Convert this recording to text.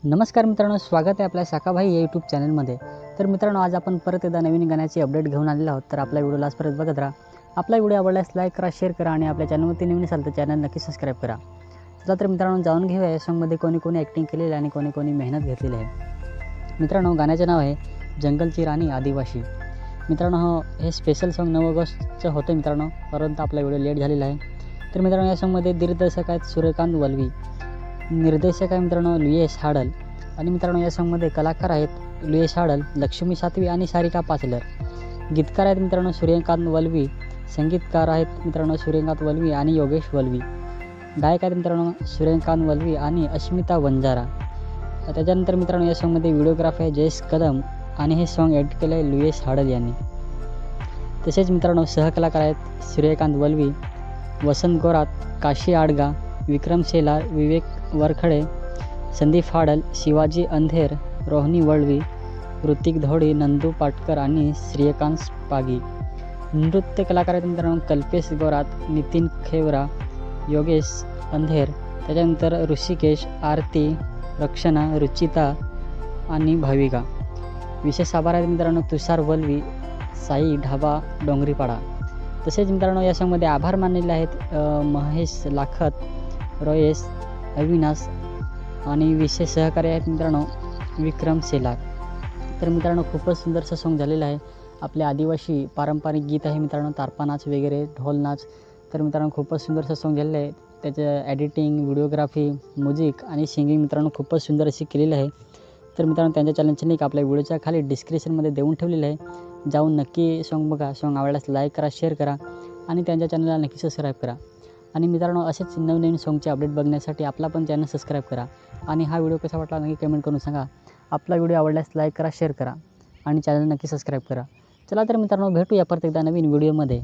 नमस्कार मित्रांनो, स्वागत आहे आपल्या शाखाभाई या यूट्यूब चॅनलमध्ये। तर मित्रांनो, आज आपण परत एकदा नवीन गाण्याची अपडेट घेऊन आलेलो आहोत। तर आपल्या व्हिडिओला परत बघत राहा। आपला व्हिडिओ आवडल्यास लाईक करा, शेअर करा आणि आपल्या चॅनलवरती नवीन असाल तर चॅनल नक्की सबस्क्राईब करा। चला तर मित्रांनो, जाणून घेऊया या सॉन्गमध्ये कोणी कोणी ॲक्टिंग केलेली आहे आणि कोणी कोणी मेहनत घेतलेली आहे। मित्रांनो, गाण्याचे नाव आहे जंगलची राणी आदिवासी। मित्रांनो, हे स्पेशल सॉन्ग 9 ऑगस्टचं होतं मित्रांनो, परंतु आपला व्हिडिओ लेट झालेला आहे। तर मित्रांनो, या सॉन्गमध्ये दिग्दर्शक आहेत सूर्यकांत वल्वी, निर्देशक आहे मित्रांनो लुयस हाडल आणि मित्रांनो या सॉन्गमध्ये कलाकार आहेत लुयस हाडल, लक्ष्मी सातवी आणि सारिका पाचलर। गीतकार आहेत मित्रांनो सूर्यकांत वल्वी, संगीतकार आहेत मित्रांनो सूर्यकांत वल्वी आणि योगेश वल्वी, गायक आहेत मित्रांनो सूर्यकांत वल्वी आणि अस्मिता वंजारा। त्याच्यानंतर मित्रांनो या सॉन्गमध्ये व्हिडिओग्राफी आहे जयेश कदम आणि हे सॉन्ग एडिट केलं आहे लुयस हाडल यांनी। तसेच मित्रांनो सहकलाकार आहेत सूर्यकांत वल्वी, वसंत गोरात, काशी आडगा, विक्रम शेलार, विवेक वरखडे, संदीप हाडल, शिवाजी अंधेर, रोहिणी वळवी, ऋतिक धोडी, नंदू पाटकर आणि श्रीकांत पागी। नृत्य कलाकार आहेत मित्रांनो कल्पेश गोरात, नितीन खेवरा, योगेश अंधेर, त्याच्यानंतर ऋषिकेश, आरती, रक्षणा, रुचिता आणि भाविका। विशेष आभार आहेत मित्रांनो तुषार वल्वी, साई ढाबा, डोंगरीपाडा। तसेच मित्रांनो या सॉन्गमध्ये आभार मानलेले आहेत महेश लाखत, रोयेश, अविनाश आणि विशेष सहकारी आहेत मित्रांनो विक्रम शेलार। तर मित्रांनो खूपच सुंदरसं सॉन्ग झालेलं आहे। आपले आदिवासी पारंपरिक गीत आहे मित्रांनो, तारपा नाच वगैरे, ढोल नाच। तर मित्रांनो खूपच सुंदरसं सॉन्ग झालेलं आहे। त्याचं ॲडिटिंग, व्हिडिओग्राफी, म्युझिक आणि सिंगिंग मित्रांनो खूपच सुंदर अशी केलेली आहे। तर मित्रांनो त्यांच्या चॅनलची लिंक आपल्या व्हिडिओच्या खाली डिस्क्रिप्शनमध्ये देऊन ठेवलेलं आहे, जाऊन नक्की सॉन्ग बघा। सॉन्ग आवडल्यास लाईक करा, शेअर करा आणि त्यांच्या चॅनलला नक्की सबस्क्राईब करा। आणि मित्रांनो असेच नवनवीन सॉन्गचे अपडेट बघण्यासाठी आपला पण चॅनल सबस्क्राईब करा आणि हा व्हिडिओ कसा वाटला नक्की कमेंट करून सांगा। आपला व्हिडिओ आवडल्यास लाईक करा, शेअर करा आणि चॅनल नक्की सबस्क्राईब करा। चला तर मित्रांनो भेटूया परत एकदा नवीन व्हिडिओमध्ये।